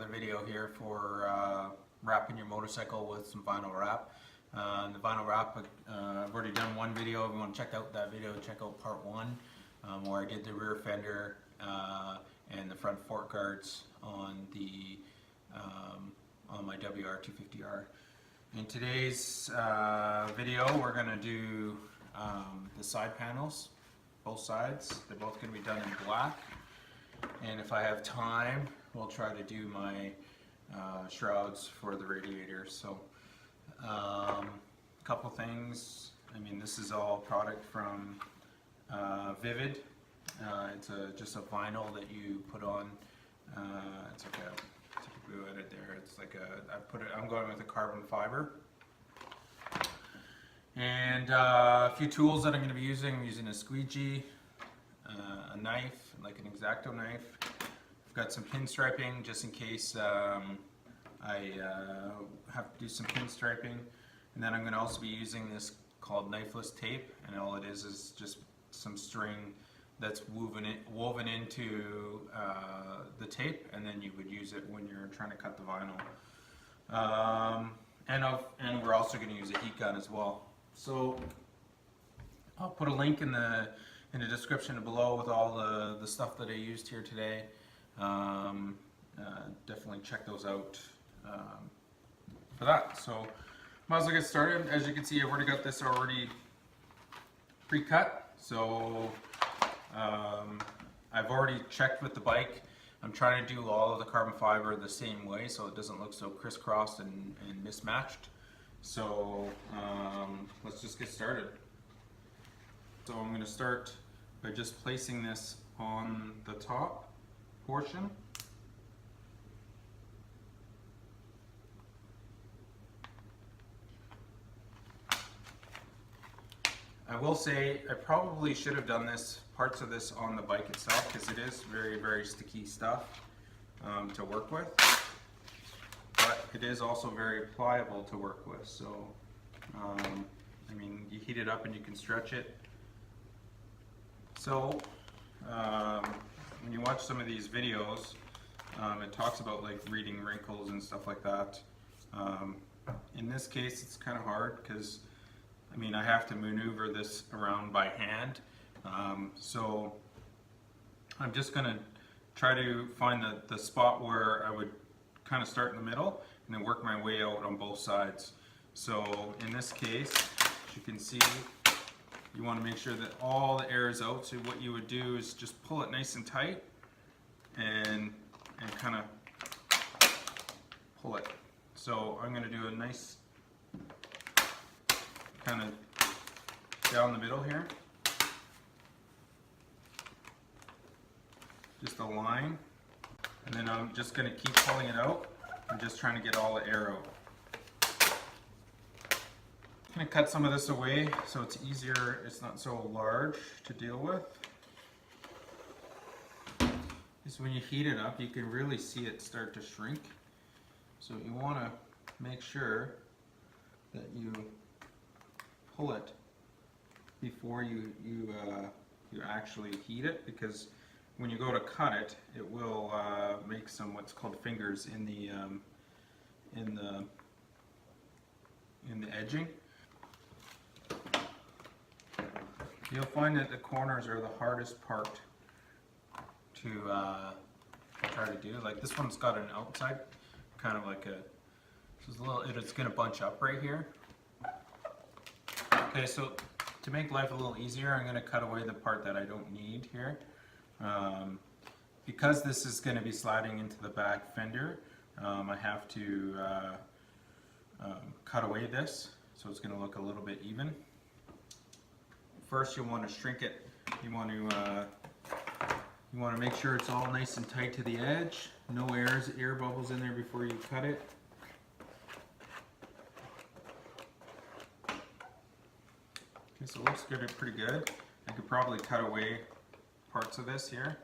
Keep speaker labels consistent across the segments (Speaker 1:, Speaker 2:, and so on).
Speaker 1: another video here for wrapping your motorcycle with some vinyl wrap. The vinyl wrap, I've already done one video. If you want to check out that video, check out part one, where I did the rear fender and the front fork guards on the on my WR250R. In today's video, we're going to do the side panels, both sides. They're both going to be done in black. And if I have time, we'll try to do my shrouds for the radiator. So, a couple things. I mean, this is all product from Vivid. It's just a vinyl that you put on. It's like a typical edit there. It's like I'm going with a carbon fiber. And a few tools that I'm going to be using. I'm using a squeegee, a knife, like an X-Acto knife. I've got some pinstriping just in case I have to do some pinstriping. And then I'm going to also be using this called knifeless tape, and all it is just some string that's woven into the tape, and then you would use it when you're trying to cut the vinyl. And we're also going to use a heat gun as well. So I'll put a link in the description below with all the stuff that I used here today. Definitely check those out for that. So might as well get started. As you can see, I've already got this pre-cut. So I've already checked with the bike. I'm trying to do all of the carbon fiber the same way so it doesn't look so crisscrossed and mismatched. So let's just get started. So I'm going to start by just placing this on the top portion. I will say I probably should have done parts of this on the bike itself, because it is very, very sticky stuff to work with. But it is also very pliable to work with. So, I mean, you heat it up and you can stretch it. So, when you watch some of these videos, it talks about like reading wrinkles and stuff like that. In this case, it's kind of hard because, I mean, I have to maneuver this around by hand. So I'm just going to try to find the spot where I would kind of start in the middle and then work my way out on both sides. So in this case, as you can see, you want to make sure that all the air is out. So what you would do is just pull it nice and tight and kind of pull it. So I'm going to do a nice kind of down the middle here. Just a line. And then I'm just going to keep pulling it out. I'm just trying to get all the air out. I'm going to cut some of this away so it's easier, it's not so large to deal with. Just when you heat it up, you can really see it start to shrink. So you want to make sure that you pull it before you actually heat it, because when you go to cut it, it will make some what's called fingers in the edging. You'll find that the corners are the hardest part to try to do. Like this one's got an outside, kind of like it's going to bunch up right here. Okay, so to make life a little easier, I'm going to cut away the part that I don't need here. Because this is going to be sliding into the back fender, I have to cut away this, so it's going to look a little bit even. First, you want to shrink it. You want to make sure it's all nice and tight to the edge. No air bubbles in there before you cut it. Okay, so it looks pretty good. I could probably cut away parts of this here,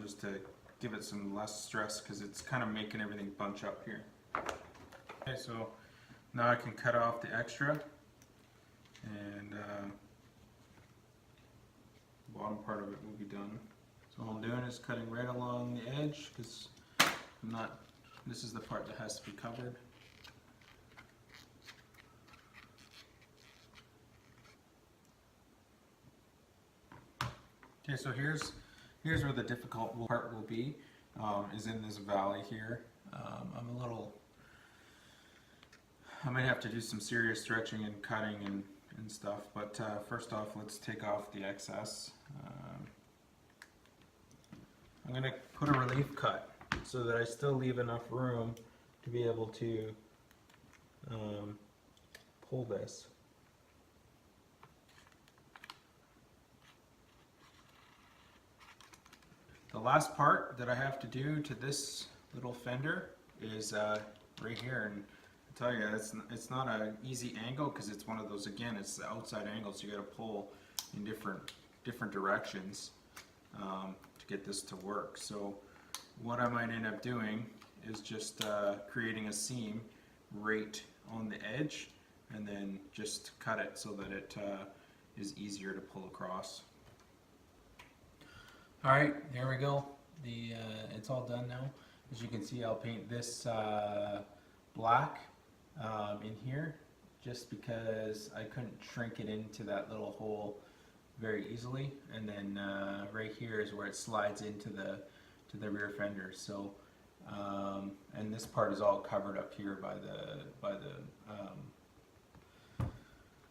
Speaker 1: just to give it some less stress, because it's kind of making everything bunch up here. Okay, so now I can cut off the extra, and the bottom part of it will be done. So all I'm doing is cutting right along the edge, because this is the part that has to be covered. Okay, so here's where the difficult part will be, is in this valley here. I might have to do some serious stretching and cutting and stuff, but first off, let's take off the excess. I'm going to put a relief cut so that I still leave enough room to be able to pull this. The last part that I have to do to this little fender is right here, and I tell you, it's not an easy angle because it's one of those, again, it's the outside angle, so you got to pull in different directions to get this to work. So what I might end up doing is just creating a seam right on the edge and then just cut it so that it is easier to pull across. Alright, there we go. It's all done now. As you can see, I'll paint this black in here just because I couldn't shrink it into that little hole very easily, and then right here is where it slides into the rear fender. So and this part is all covered up here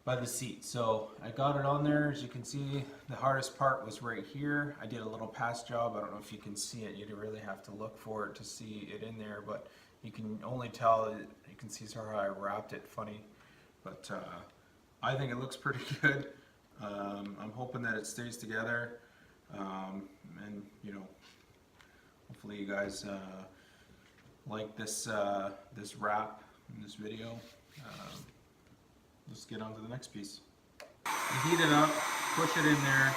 Speaker 1: by the seat. So I got it on there. As you can see, the hardest part was right here. I did a little pass job. I don't know if you can see it. You really have to look for it to see it in there, but you can only tell, you can see how I wrapped it funny, but I think it looks pretty good. I'm hoping that it stays together, and you know, hopefully you guys like this this wrap in this video. Let's get on to the next piece. You heat it up, push it in there.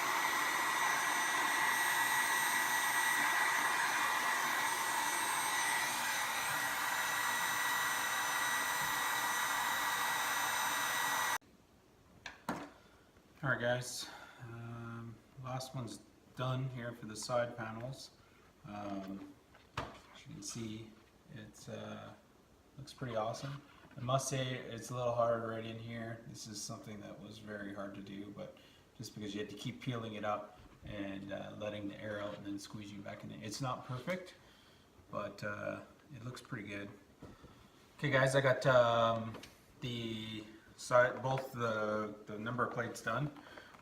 Speaker 1: Alright guys, last one's done here for the side panels. As you can see, it looks pretty awesome. I must say it's a little hard right in here. This is something that was very hard to do, but just because you had to keep peeling it up and letting the air out and then squeezing back in it. It's not perfect, but it looks pretty good. Okay guys, I got the side, both the number plates done.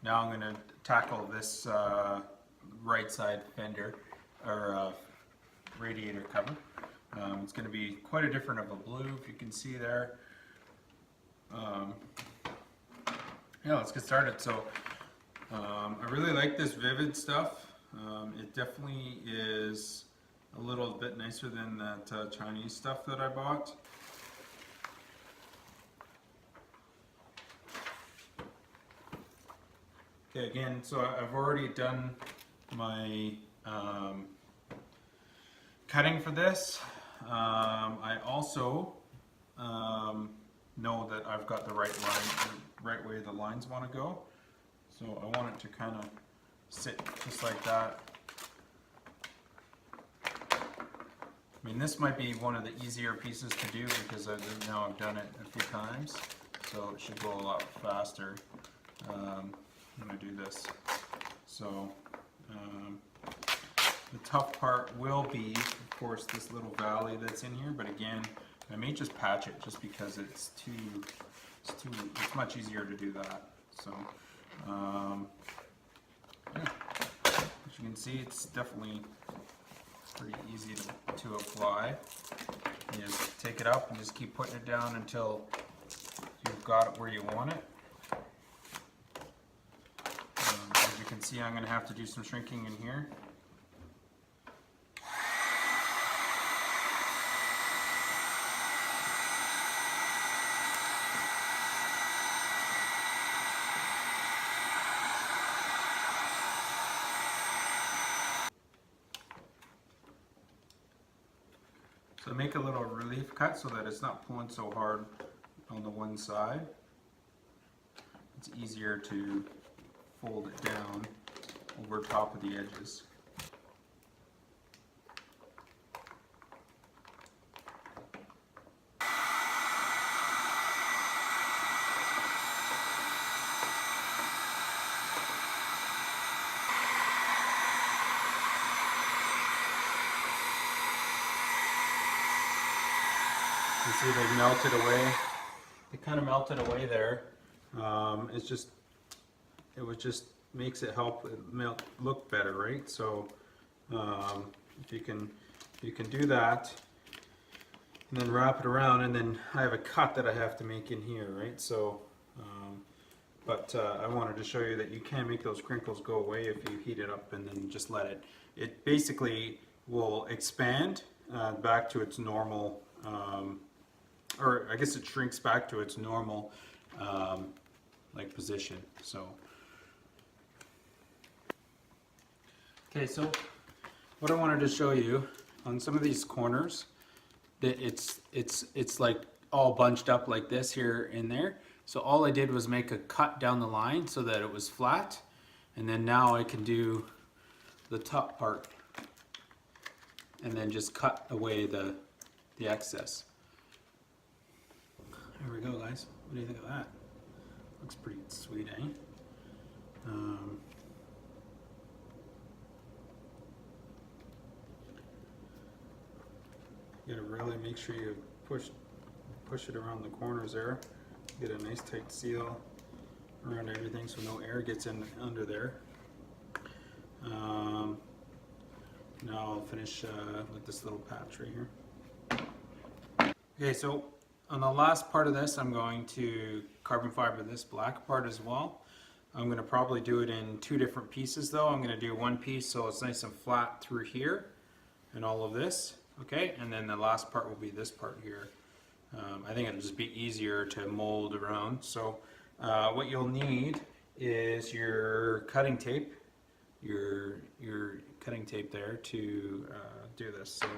Speaker 1: Now I'm going to tackle this right side fender or radiator cover. It's going to be quite a different of a blue, if you can see there. Yeah, let's get started. So I really like this vivid stuff. It definitely is a little bit nicer than that Chinese stuff that I bought. Okay, again, so I've already done my cutting for this. I also know that I've got the right way the lines want to go. So I want it to kind of sit just like that. I mean, this might be one of the easier pieces to do because now I've done it a few times, so it should go a lot faster when I do this. So the tough part will be, of course, this little valley that's in here, but again, I may just patch it just because it's much easier to do that. So yeah, as you can see, it's definitely pretty easy to apply. You just take it up and just keep putting it down until you've got it where you want it. As you can see, I'm going to have to do some shrinking in here. So make a little relief cut so that it's not pulling so hard on the one side. It's easier to fold it down over top of the edges. You see they've melted away. They kind of melted away there. It was just makes it help it look better, right? So if you can do that, and then wrap it around, and then I have a cut that I have to make in here, right? So, I wanted to show you that you can make those crinkles go away if you heat it up and then just let it. It basically will expand back to its normal, or I guess it shrinks back to its normal like position. So, okay, so what I wanted to show you on some of these corners, that it's like all bunched up like this here and there. So all I did was make a cut down the line so that it was flat, and then now I can do the top part and then just cut away the excess. There we go, guys. What do you think of that? Looks pretty sweet, eh? You gotta really make sure you push it around the corners there. Get a nice tight seal around everything so no air gets in under there. Now I'll finish with this little patch right here. Okay, so on the last part of this, I'm going to carbon fiber this black part as well. I'm going to probably do it in two different pieces though. I'm going to do one piece so it's nice and flat through here and all of this. Okay, and then the last part will be this part here. I think it'll just be easier to mold around. So what you'll need is your cutting tape, your cutting tape there to do this. So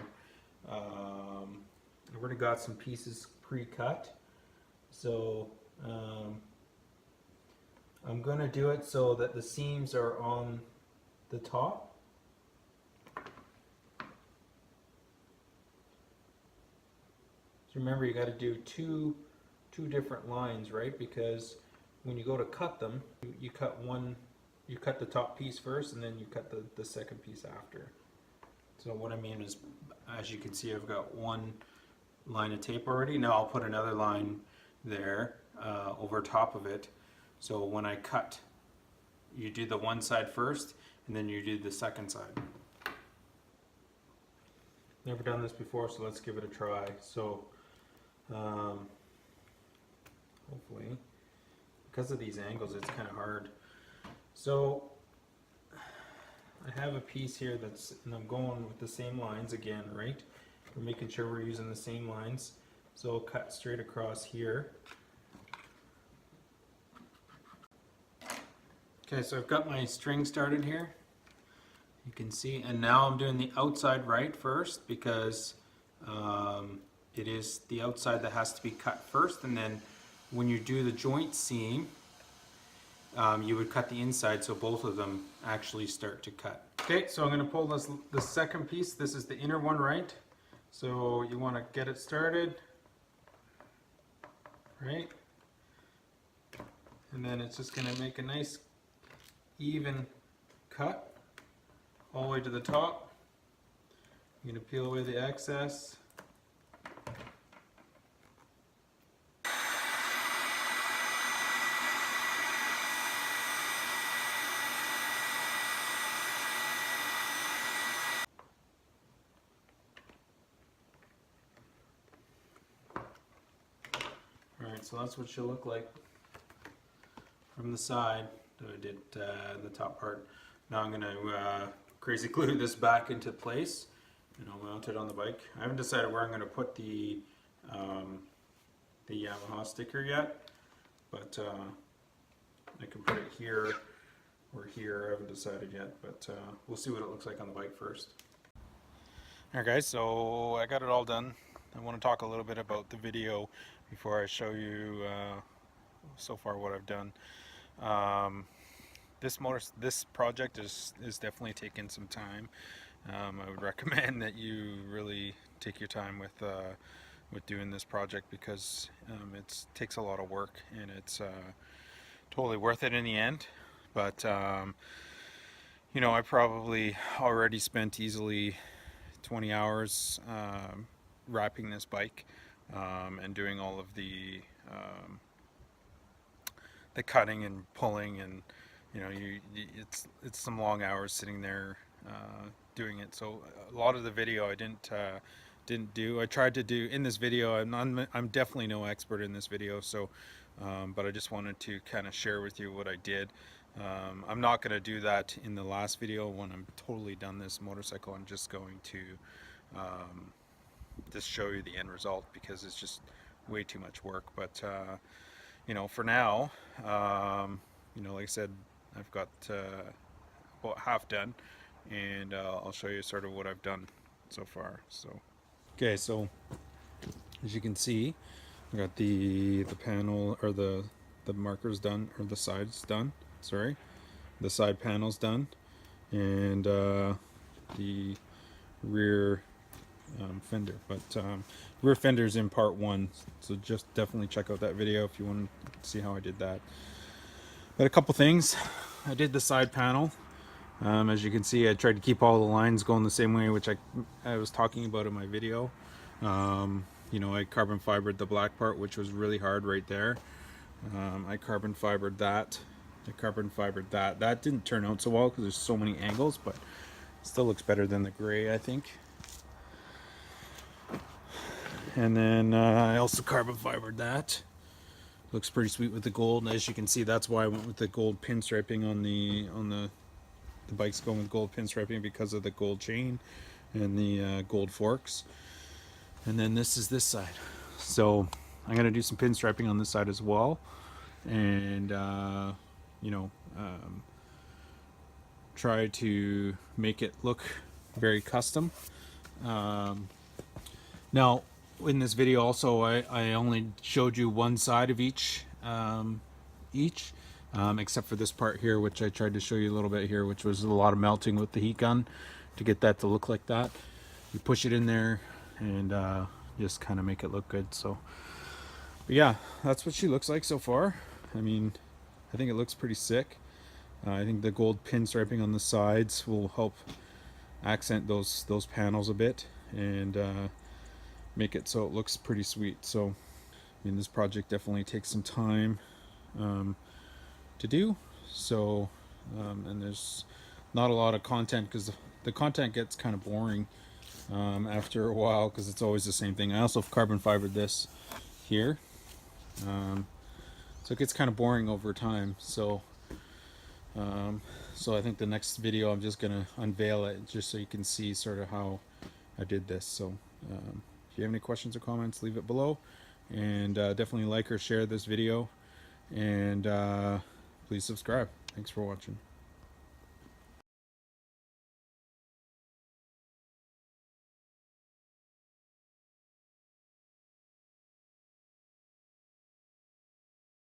Speaker 1: I've already got some pieces pre-cut. So I'm going to do it so that the seams are on the top. Remember, you got to do two different lines, right? Because when you go to cut them, you cut the top piece first, and then you cut the second piece after. So what I mean is, as you can see, I've got one line of tape already. Now I'll put another line there over top of it. So when I cut, you do the one side first, and then you do the second side. Never done this before, so let's give it a try. So hopefully, because of these angles, it's kind of hard. So I have a piece here and I'm going with the same lines again, right? We're making sure we're using the same lines. So I'll cut straight across here. Okay, so I've got my string started here. You can see, and now I'm doing the outside right first because it is the outside that has to be cut first, and then when you do the joint seam, you would cut the inside so both of them actually start to cut. Okay, so I'm going to pull the second piece. This is the inner one, right? So you want to get it started, right? And then it's just going to make a nice even cut all the way to the top. I'm going to peel away the excess. Alright, so that's what she'll look like from the side that I did the top part. Now I'm going to crazy glue this back into place and I'll mount it on the bike. I haven't decided where I'm going to put the Yamaha sticker yet, but I can put it here or here. I haven't decided yet, but we'll see what it looks like on the bike first. Alright guys, so I got it all done. I want to talk a little bit about the video before I show you so far what I've done. This project is definitely taking some time. I would recommend that you really take your time with doing this project because it takes a lot of work and it's totally worth it in the end. But you know, I probably already spent easily 20 hours wrapping this bike.
Speaker 2: and doing all of the cutting and pulling, and you know, it's some long hours sitting there doing it. So a lot of the video I didn't do. I tried to do in this video. I'm definitely no expert in this video, so but I just wanted to kind of share with you what I did. I'm not going to do that in the last video when I'm totally done this motorcycle. I'm just going to just show you the end result because it's just way too much work. But you know, for now, you know, like I said, I've got about half done, and I'll show you sort of what I've done so far. So okay, so as you can see, I got the panel, or the markers done, or the sides done, sorry, the side panels done, and the rear fender. But rear fender's in part 1, so just definitely check out that video if you want to see how I did that. But a couple things. I did the side panel. As you can see, I tried to keep all the lines going the same way, which I was talking about in my video. You know, I carbon fibered the black part, which was really hard right there. I carbon fibered that. That didn't turn out so well because there's so many angles, but it still looks better than the gray, I think. And then I also carbon fibered that. Looks pretty sweet with the gold. And as you can see, that's why I went with the gold pinstriping on the bike's going with gold pinstriping, because of the gold chain and the gold forks. And then this is this side. So I'm gonna do some pinstriping on this side as well, and you know, try to make it look very custom. Now, in this video also, I only showed you one side of each, except for this part here, which I tried to show you a little bit here, which was a lot of melting with the heat gun to get that to look like that. You push it in there and just kind of make it look good. So, but yeah, that's what she looks like so far. I mean, I think it looks pretty sick. I think the gold pinstriping on the sides will help accent those panels a bit, and make it so it looks pretty sweet. So I mean, this project definitely takes some time to do. So and there's not a lot of content, because the content gets kind of boring after a while, because it's always the same thing. I also carbon fibered this here, so it gets kind of boring over time. So so I think the next video I'm just gonna unveil it just so you can see sort of how I did this. So if you have any questions or comments, leave it below, and definitely like or share this video, and please subscribe. Thanks for watching.